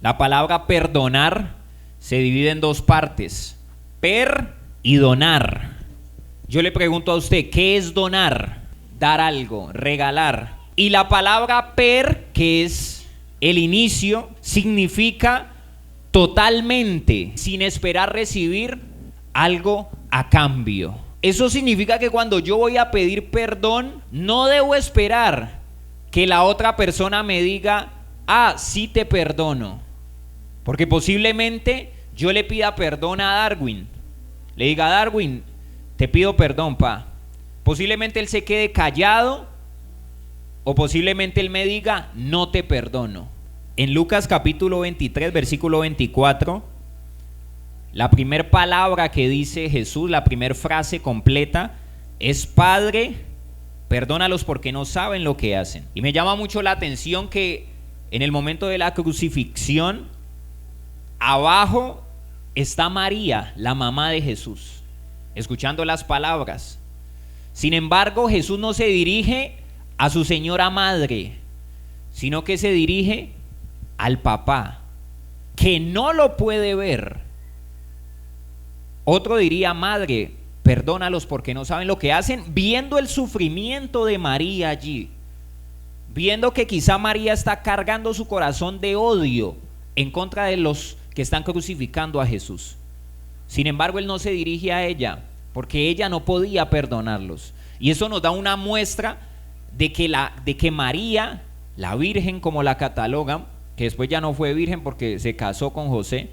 La palabra perdonar se divide en dos partes: per y donar. Yo le pregunto a usted, ¿qué es donar? Dar algo, regalar. Y la palabra per, que es el inicio, significa totalmente, sin esperar recibir algo a cambio. Eso significa que cuando yo voy a pedir perdón, no debo esperar que la otra persona me diga, sí te perdono. Porque posiblemente yo le pida perdón a Darwin. Le diga, Darwin, te pido perdón, pa. Posiblemente él se quede callado, o posiblemente él me diga, no te perdono. En Lucas capítulo 23, versículo 24, la primera palabra que dice Jesús, la primera frase completa, es: Padre, perdónalos porque no saben lo que hacen. Y me llama mucho la atención que en el momento de la crucifixión, abajo está María, la mamá de Jesús, escuchando las palabras. Sin embargo, Jesús no se dirige a su señora madre, sino que se dirige al papá, que no lo puede ver. Otro diría: madre, perdónalos porque no saben lo que hacen, viendo el sufrimiento de María allí, viendo que quizá María está cargando su corazón de odio en contra de los que están crucificando a Jesús. Sin embargo, él no se dirige a ella porque ella no podía perdonarlos. Y eso nos da una muestra de que María, la virgen como la catalogan, que después ya no fue virgen porque se casó con José,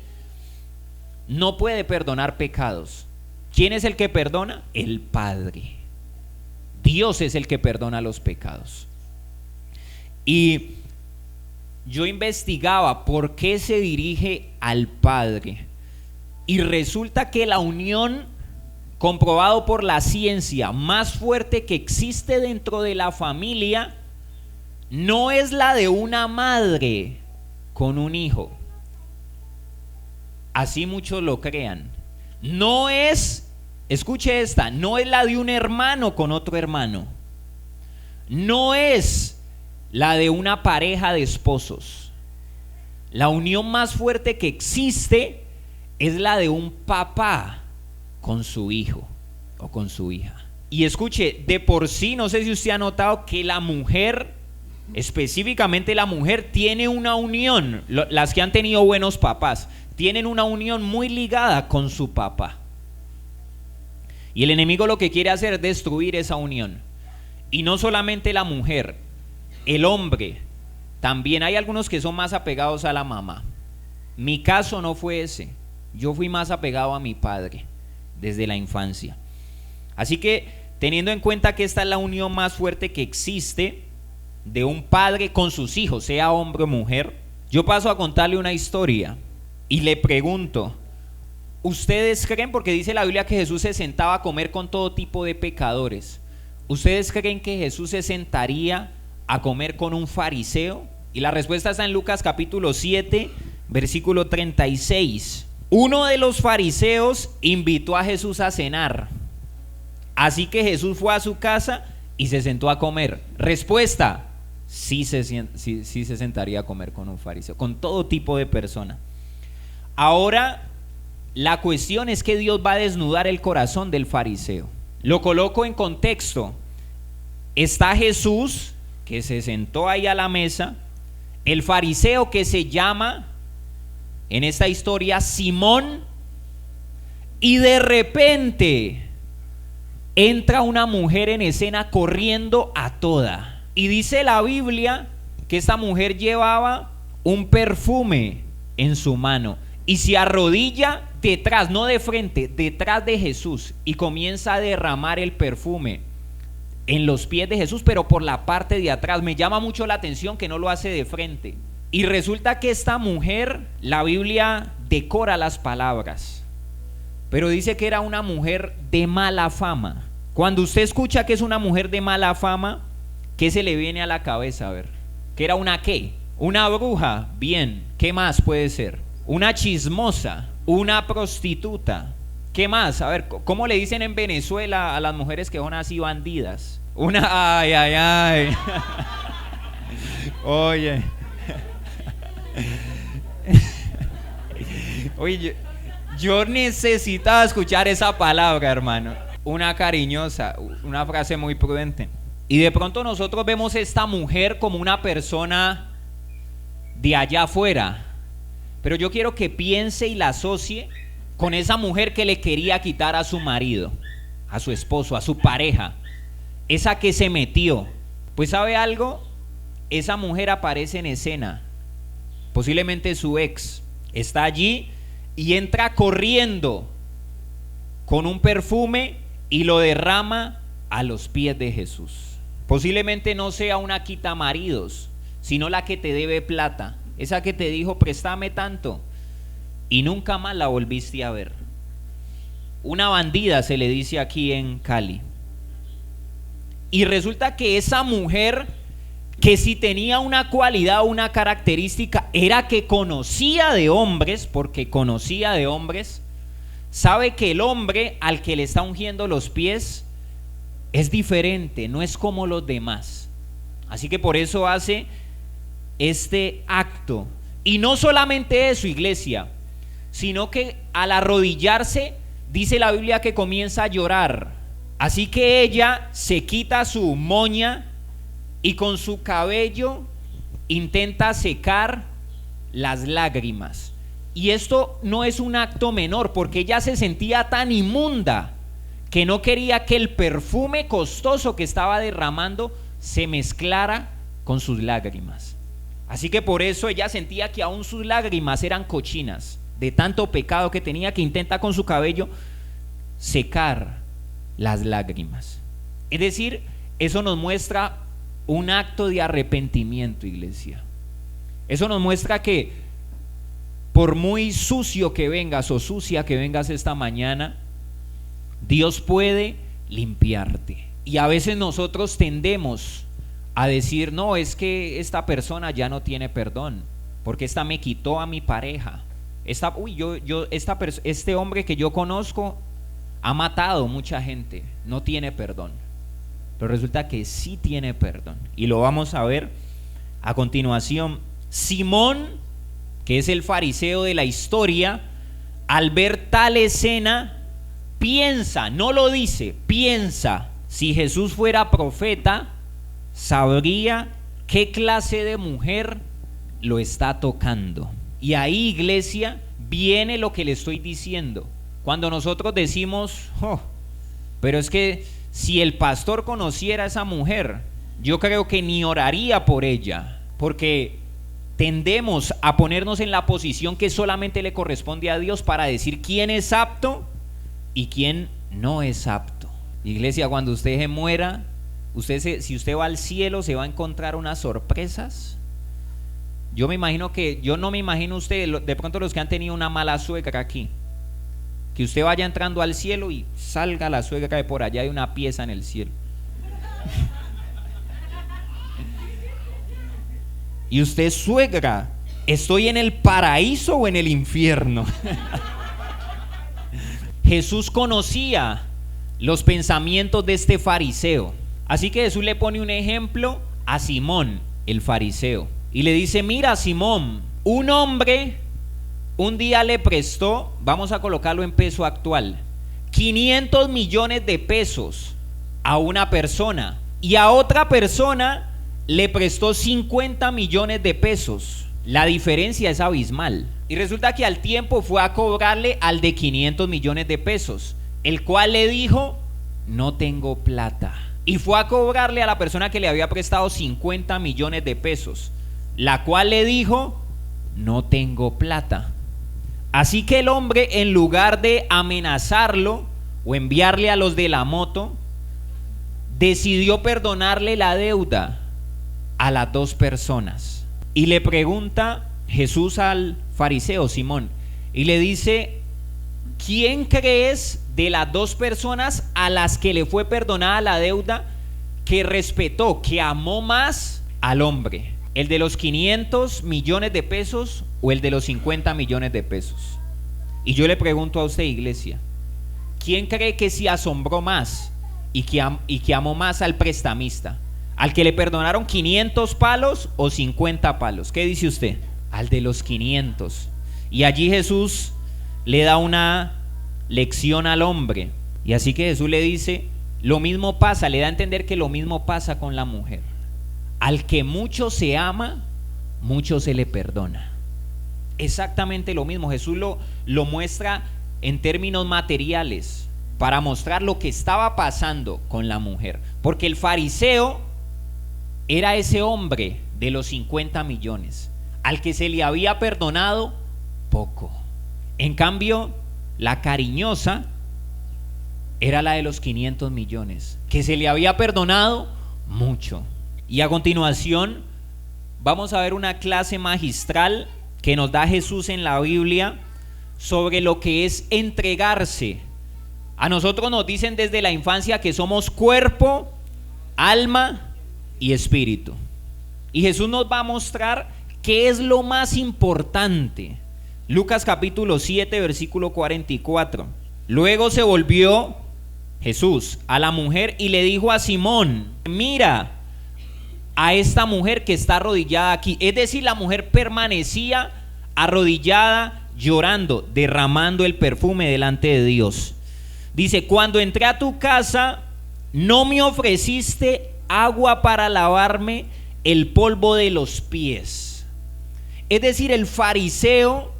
no puede perdonar pecados. ¿Quién es el que perdona? El Padre. Dios es el que perdona los pecados. Y yo investigaba por qué se dirige al Padre, y resulta que la unión, comprobado por la ciencia, más fuerte que existe dentro de la familia no es la de una madre con un hijo, así muchos lo crean. No es, escuche esta, no es la de un hermano con otro hermano, no es la de una pareja de esposos. La unión más fuerte que existe es la de un papá con su hijo o con su hija. Y escuche, de por sí, no sé si usted ha notado que la mujer, específicamente la mujer, tiene una unión, las que han tenido buenos papás, tienen una unión muy ligada con su papá. Y el enemigo lo que quiere hacer es destruir esa unión. Y no solamente la mujer, el hombre también. Hay algunos que son más apegados a la mamá. Mi caso no fue ese. Yo fui más apegado a mi padre desde la infancia. Así que, teniendo en cuenta que esta es la unión más fuerte que existe de un padre con sus hijos, sea hombre o mujer, yo paso a contarle una historia y le pregunto: ¿ustedes creen, porque dice la Biblia que Jesús se sentaba a comer con todo tipo de pecadores, ¿ustedes creen que Jesús se sentaría a comer con un fariseo? Y la respuesta está en Lucas capítulo 7, versículo 36. Uno de los fariseos invitó a Jesús a cenar, así que Jesús fue a su casa y se sentó a comer. Respuesta: sí se sentaría a comer con un fariseo, con todo tipo de persona. Ahora, la cuestión es que Dios va a desnudar el corazón del fariseo. Lo coloco en contexto. Está Jesús, que se sentó ahí a la mesa, el fariseo que se llama en esta historia Simón, y de repente entra una mujer en escena corriendo a toda, y dice la Biblia que esta mujer llevaba un perfume en su mano y se arrodilla detrás, no de frente, detrás de Jesús, y comienza a derramar el perfume en los pies de Jesús, pero por la parte de atrás. Me llama mucho la atención que no lo hace de frente. Y resulta que esta mujer, la Biblia decora las palabras, pero dice que era una mujer de mala fama. Cuando usted escucha que es una mujer de mala fama, ¿qué se le viene a la cabeza? A ver, ¿que era una qué? Una bruja, bien. ¿Qué más puede ser? Una chismosa, una prostituta. ¿Qué más? A ver, ¿cómo le dicen en Venezuela a las mujeres que son así bandidas? Ay. Oye. Oye, yo necesitaba escuchar esa palabra, hermano. Una cariñosa, una frase muy prudente. Y de pronto nosotros vemos a esta mujer como una persona de allá afuera. Pero yo quiero que piense y la asocie con esa mujer que le quería quitar a su marido, a su esposo, a su pareja. Esa que se metió. Pues ¿sabe algo? Esa mujer aparece en escena. Posiblemente su ex está allí y entra corriendo con un perfume y lo derrama a los pies de Jesús. Posiblemente no sea una quitamaridos, sino la que te debe plata, esa que te dijo préstame tanto y nunca más la volviste a ver. Una bandida se le dice aquí en Cali. Y resulta que esa mujer, que si tenía una cualidad, una característica, era que conocía de hombres, porque conocía de hombres, sabe que el hombre al que le está ungiendo los pies es diferente, no es como los demás. Así que por eso hace este acto. Y no solamente eso, iglesia, sino que al arrodillarse, dice la Biblia que comienza a llorar. Así que ella se quita su moña y con su cabello intenta secar las lágrimas. Y esto no es un acto menor, porque ella se sentía tan inmunda que no quería que el perfume costoso que estaba derramando se mezclara con sus lágrimas. Así que por eso ella sentía que aún sus lágrimas eran cochinas, de tanto pecado que tenía, que intenta con su cabello secar las lágrimas. Es decir, eso nos muestra un acto de arrepentimiento, iglesia. Eso nos muestra que por muy sucio que vengas o sucia que vengas esta mañana, Dios puede limpiarte. Y a veces nosotros tendemos a decir, no, es que esta persona ya no tiene perdón, porque esta me quitó a mi pareja. Este hombre que yo conozco ha matado mucha gente, no tiene perdón. Pero resulta que sí tiene perdón. Y lo vamos a ver a continuación. Simón, que es el fariseo de la historia, al ver tal escena, piensa, no lo dice, piensa, si Jesús fuera profeta, sabría qué clase de mujer lo está tocando. Y ahí, iglesia, viene lo que le estoy diciendo. Cuando nosotros decimos, pero es que si el pastor conociera a esa mujer, yo creo que ni oraría por ella, porque tendemos a ponernos en la posición que solamente le corresponde a Dios para decir quién es apto y quién no es apto. Iglesia, cuando usted se muera, si usted va al cielo, se va a encontrar unas sorpresas. Yo no me imagino usted, de pronto los que han tenido una mala suegra aquí, que usted vaya entrando al cielo y salga la suegra de por allá de una pieza en el cielo. Y usted, suegra, ¿estoy en el paraíso o en el infierno? Jesús conocía los pensamientos de este fariseo. Así que Jesús le pone un ejemplo a Simón, el fariseo, y le dice, mira, Simón, un hombre un día le prestó, vamos a colocarlo en peso actual, 500 millones de pesos a una persona, y a otra persona le prestó 50 millones de pesos. La diferencia es abismal. Y resulta que al tiempo fue a cobrarle al de 500 millones de pesos, el cual le dijo, no tengo plata. Y fue a cobrarle a la persona que le había prestado 50 millones de pesos, la cual le dijo, no tengo plata. Así que el hombre, en lugar de amenazarlo o enviarle a los de la moto, decidió perdonarle la deuda a las dos personas. Y le pregunta Jesús al fariseo Simón y le dice, ¿quién crees de las dos personas a las que le fue perdonada la deuda que respetó, que amó más al hombre? ¿El de los 500 millones de pesos o el de los 50 millones de pesos? Y yo le pregunto a usted, iglesia, ¿quién cree que se asombró más y que amó más al prestamista? ¿Al que le perdonaron 500 palos o 50 palos? ¿Qué dice usted? Al de los 500. Y allí Jesús le da una lección al hombre. Y así que Jesús le dice, lo mismo pasa, le da a entender que lo mismo pasa con la mujer. Al que mucho se ama, mucho se le perdona. Exactamente lo mismo. Jesús lo muestra en términos materiales para mostrar lo que estaba pasando con la mujer. Porque el fariseo era ese hombre de los 50 millones, al que se le había perdonado poco. En cambio, la cariñosa era la de los 500 millones, que se le había perdonado mucho. Y a continuación vamos a ver una clase magistral que nos da Jesús en la Biblia sobre lo que es entregarse. A nosotros nos dicen desde la infancia que somos cuerpo, alma y espíritu. Y Jesús nos va a mostrar qué es lo más importante. Lucas capítulo 7, versículo 44. Luego se volvió Jesús a la mujer y le dijo a Simón: mira a esta mujer que está arrodillada aquí. Es decir, la mujer permanecía arrodillada, llorando, derramando el perfume delante de Dios. Dice: cuando entré a tu casa, no me ofreciste agua para lavarme el polvo de los pies. Es decir, el fariseo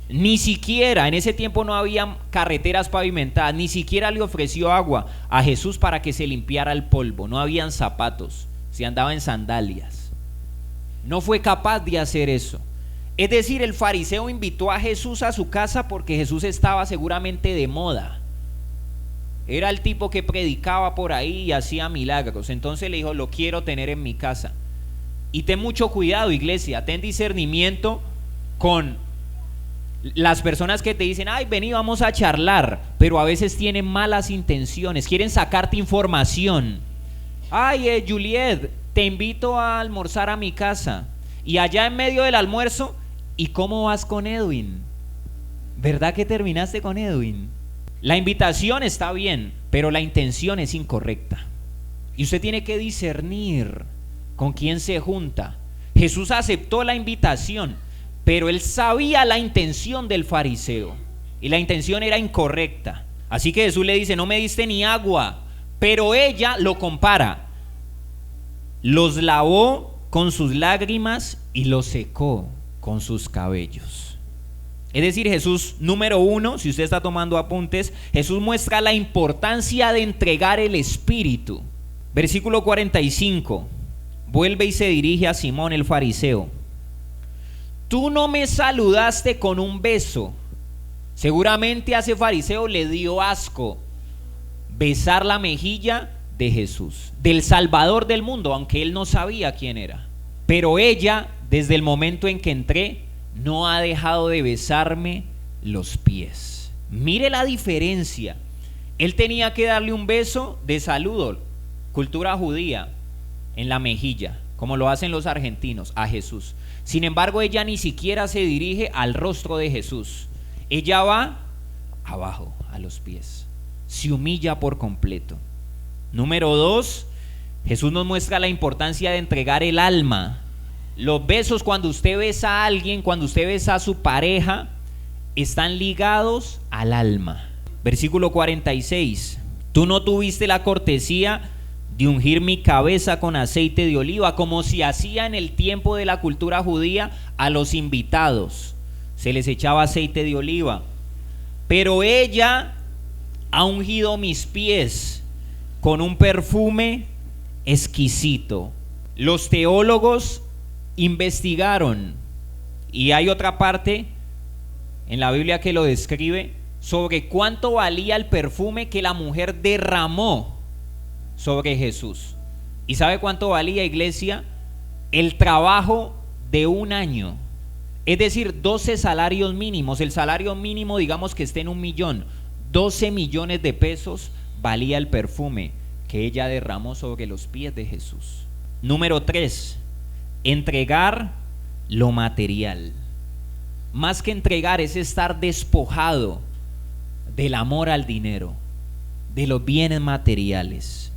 ni siquiera, en ese tiempo no había carreteras pavimentadas, ni siquiera le ofreció agua a Jesús para que se limpiara el polvo. No habían zapatos, se andaba en sandalias. No fue capaz de hacer eso. Es decir, el fariseo invitó a Jesús a su casa porque Jesús estaba seguramente de moda. Era el tipo que predicaba por ahí y hacía milagros. Entonces le dijo: lo quiero tener en mi casa. Y ten mucho cuidado, iglesia, ten discernimiento con las personas que te dicen: ay, vení, vamos a charlar, pero a veces tienen malas intenciones, quieren sacarte información. Ay, Juliet, te invito a almorzar a mi casa. Y allá en medio del almuerzo, ¿y cómo vas con Edwin? ¿Verdad que terminaste con Edwin? La invitación está bien, pero la intención es incorrecta. Y usted tiene que discernir con quién se junta. Jesús aceptó la invitación, pero él sabía la intención del fariseo y la intención era incorrecta. Así que Jesús le dice: no me diste ni agua. Pero ella lo compara: los lavó con sus lágrimas y los secó con sus cabellos. Es decir, Jesús, número uno, si usted está tomando apuntes, Jesús muestra la importancia de entregar el espíritu. Versículo 45, vuelve y se dirige a Simón el fariseo: tú no me saludaste con un beso. Seguramente a ese fariseo le dio asco besar la mejilla de Jesús, del Salvador del mundo, aunque él no sabía quién era. Pero ella, desde el momento en que entré, no ha dejado de besarme los pies. Mire la diferencia. Él tenía que darle un beso de saludo, cultura judía, en la mejilla, como lo hacen los argentinos, a Jesús. Sin embargo, ella ni siquiera se dirige al rostro de Jesús. Ella va abajo, a los pies. Se humilla por completo. Número 2, Jesús nos muestra la importancia de entregar el alma. Los besos, cuando usted besa a alguien, cuando usted besa a su pareja, están ligados al alma. Versículo 46, tú no tuviste la cortesía de ungir mi cabeza con aceite de oliva, como se hacía en el tiempo de la cultura judía a los invitados. Se les echaba aceite de oliva. Pero ella ha ungido mis pies con un perfume exquisito. Los teólogos investigaron, y hay otra parte en la Biblia que lo describe, sobre cuánto valía el perfume que la mujer derramó sobre Jesús. ¿Y sabe cuánto valía, iglesia? El trabajo de un año. Es decir, 12 salarios mínimos. El salario mínimo, digamos que esté en 1 millón. 12 millones de pesos valía el perfume que ella derramó sobre los pies de Jesús. Número 3, entregar lo material. Más que entregar es estar despojado del amor al dinero, de los bienes materiales.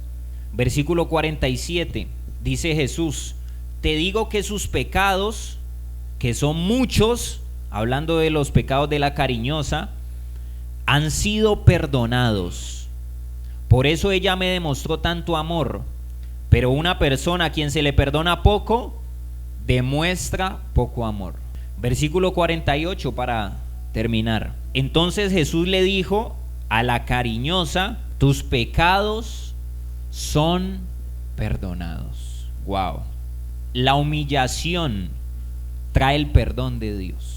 Versículo 47, dice Jesús: te digo que sus pecados, que son muchos, hablando de los pecados de la cariñosa, han sido perdonados. Por eso ella me demostró tanto amor. Pero una persona a quien se le perdona poco, demuestra poco amor. Versículo 48 para terminar. Entonces Jesús le dijo a la cariñosa: tus pecados son perdonados. Wow. La humillación trae el perdón de Dios.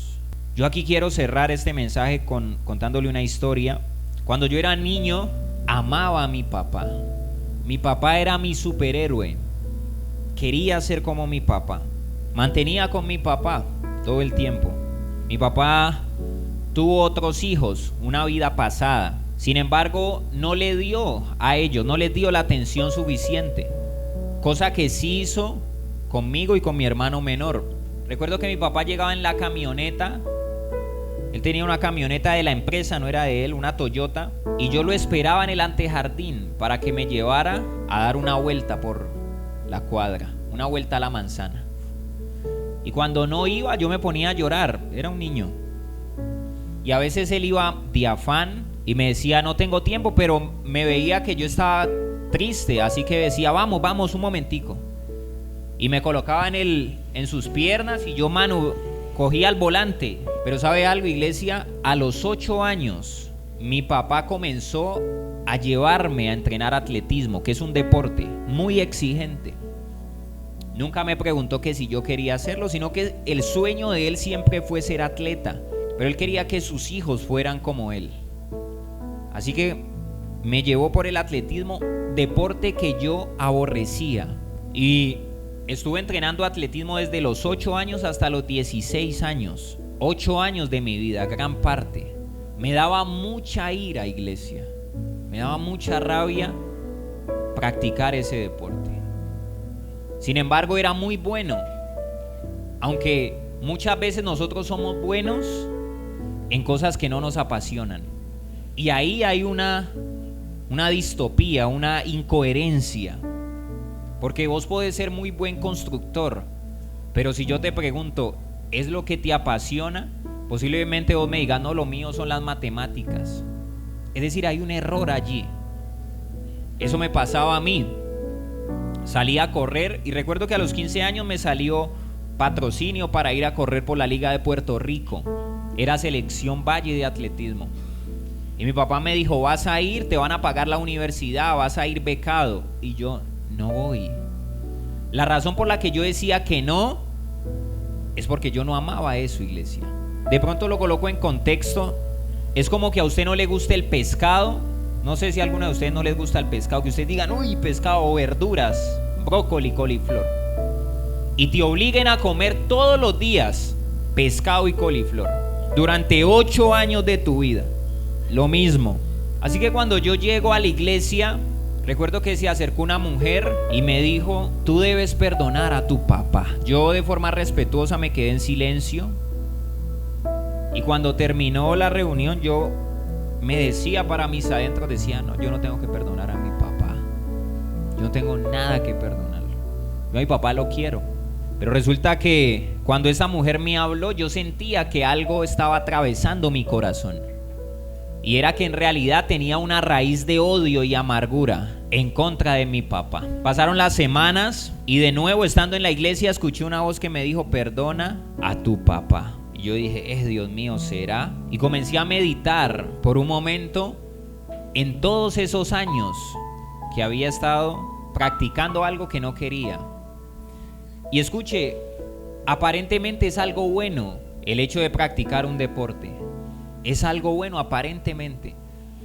Yo aquí quiero cerrar este mensaje contándole una historia. Cuando yo era niño, amaba a mi papá. Mi papá era mi superhéroe. Quería ser como mi papá. Mantenía con mi papá todo el tiempo. Mi papá tuvo otros hijos, una vida pasada. Sin embargo, no le dio a ellos, no les dio la atención suficiente. Cosa que sí hizo conmigo y con mi hermano menor. Recuerdo que mi papá llegaba en la camioneta. Él tenía una camioneta de la empresa, no era de él, una Toyota. Y yo lo esperaba en el antejardín para que me llevara a dar una vuelta por la cuadra, una vuelta a la manzana. Y cuando no iba, yo me ponía a llorar. Era un niño. Y a veces él iba de afán y me decía: no tengo tiempo, pero me veía que yo estaba triste, así que decía: vamos un momentico. Y me colocaba en sus piernas y yo, cogía el volante. Pero ¿sabe algo, iglesia? A los 8 años mi papá comenzó a llevarme a entrenar atletismo, que es un deporte muy exigente. Nunca me preguntó que si yo quería hacerlo, sino que el sueño de él siempre fue ser atleta. Pero él quería que sus hijos fueran como él. Así que me llevó por el atletismo, deporte que yo aborrecía. Y estuve entrenando atletismo desde los 8 años hasta los 16 años. 8 años de mi vida, gran parte. Me daba mucha ira, iglesia. Me daba mucha rabia practicar ese deporte. Sin embargo, era muy bueno. Aunque muchas veces nosotros somos buenos en cosas que no nos apasionan. Y ahí hay una distopía, una incoherencia. Porque vos podés ser muy buen constructor, pero si yo te pregunto, ¿es lo que te apasiona? Posiblemente vos me digas: no, lo mío son las matemáticas. Es decir, hay un error allí. Eso me pasaba a mí. Salía a correr y recuerdo que a los 15 años me salió patrocinio para ir a correr por la Liga de Puerto Rico. Era Selección Valle de atletismo. Y mi papá me dijo: vas a ir, te van a pagar la universidad, vas a ir becado. Y yo: no voy. La razón por la que yo decía que no es porque yo no amaba eso, iglesia. De pronto lo coloco en contexto. Es como que a usted no le guste el pescado. No sé si a alguno de ustedes no les gusta el pescado, que ustedes digan: uy, pescado, o verduras, brócoli, coliflor, y te obliguen a comer todos los días pescado y coliflor durante 8 años de tu vida. Lo mismo. Así que cuando yo llego a la iglesia, recuerdo que se acercó una mujer y me dijo: tú debes perdonar a tu papá. Yo, de forma respetuosa, me quedé en silencio. Y cuando terminó la reunión, yo me decía para mis adentros, decía: no, yo no tengo que perdonar a mi papá. Yo no tengo nada que perdonarlo. Yo a mi papá lo quiero. Pero resulta que cuando esa mujer me habló, yo sentía que algo estaba atravesando mi corazón. Y era que en realidad tenía una raíz de odio y amargura en contra de mi papá. Pasaron las semanas y de nuevo, estando en la iglesia, escuché una voz que me dijo: perdona a tu papá. Y yo dije: Dios mío, ¿será? Y comencé a meditar por un momento en todos esos años que había estado practicando algo que no quería. Y escuche, aparentemente es algo bueno el hecho de practicar un deporte. Es algo bueno aparentemente,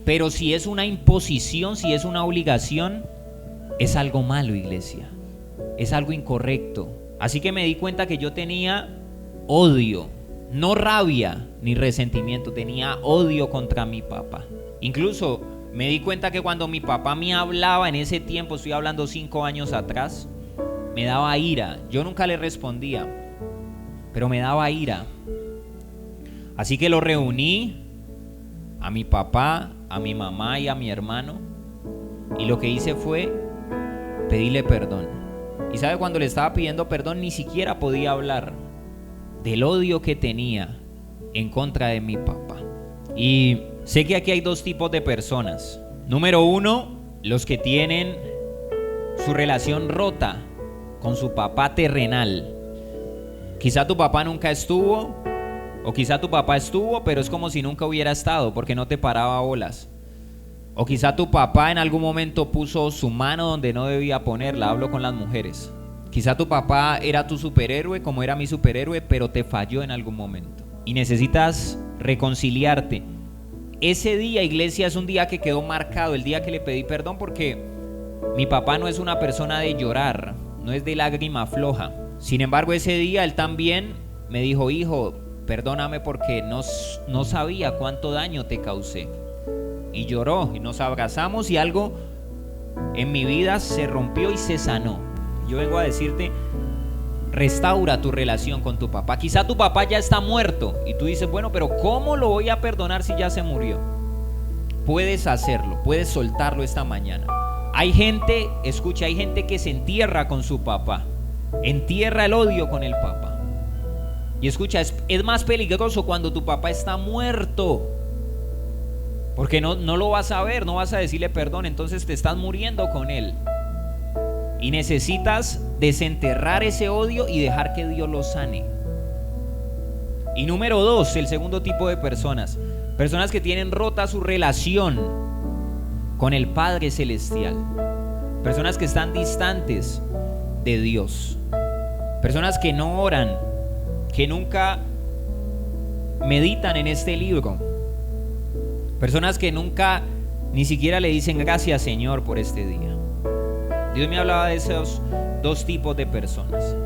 pero si es una imposición, si es una obligación, es algo malo, iglesia. Es algo incorrecto. Así que me di cuenta que yo tenía odio, no rabia ni resentimiento, tenía odio contra mi papá. Incluso me di cuenta que cuando mi papá me hablaba en ese tiempo, estoy hablando 5 años atrás, me daba ira. Yo nunca le respondía, pero me daba ira. Así que lo reuní a mi papá, a mi mamá y a mi hermano, y lo que hice fue pedirle perdón. Y sabe, cuando le estaba pidiendo perdón, ni siquiera podía hablar del odio que tenía en contra de mi papá. Y Sé que aquí hay dos tipos de personas. Número uno, los que tienen su relación rota con su papá terrenal. Quizá tu papá nunca estuvo, o quizá tu papá estuvo, pero es como si nunca hubiera estado porque no te paraba bolas. O quizá tu papá en algún momento puso su mano donde no debía ponerla. Hablo con las mujeres. Quizá tu papá era tu superhéroe como era mi superhéroe, pero te falló en algún momento y necesitas reconciliarte. Ese día, iglesia, es un día que quedó marcado, el día que le pedí perdón, porque mi papá no es una persona de llorar, no es de lágrima floja. Sin embargo, ese día él también me dijo: hijo, perdóname porque no sabía cuánto daño te causé. Y lloró y nos abrazamos y algo en mi vida se rompió y se sanó. Yo vengo a decirte: restaura tu relación con tu papá. Quizá tu papá ya está muerto y tú dices: bueno, pero ¿cómo lo voy a perdonar si ya se murió? Puedes hacerlo, puedes soltarlo esta mañana. Hay gente, escucha, hay gente que se entierra con su papá, entierra el odio con el papá. Y escucha, es más peligroso cuando tu papá está muerto, porque no lo vas a ver, no vas a decirle perdón, entonces te estás muriendo con él. Y necesitas desenterrar ese odio y dejar que Dios lo sane. Y número dos, el segundo tipo de personas que tienen rota su relación con el Padre Celestial. Personas que están distantes de Dios. Personas que no oran, que nunca meditan en este libro. Personas que nunca ni siquiera le dicen gracias, Señor, por este día. Dios me hablaba de esos dos tipos de personas.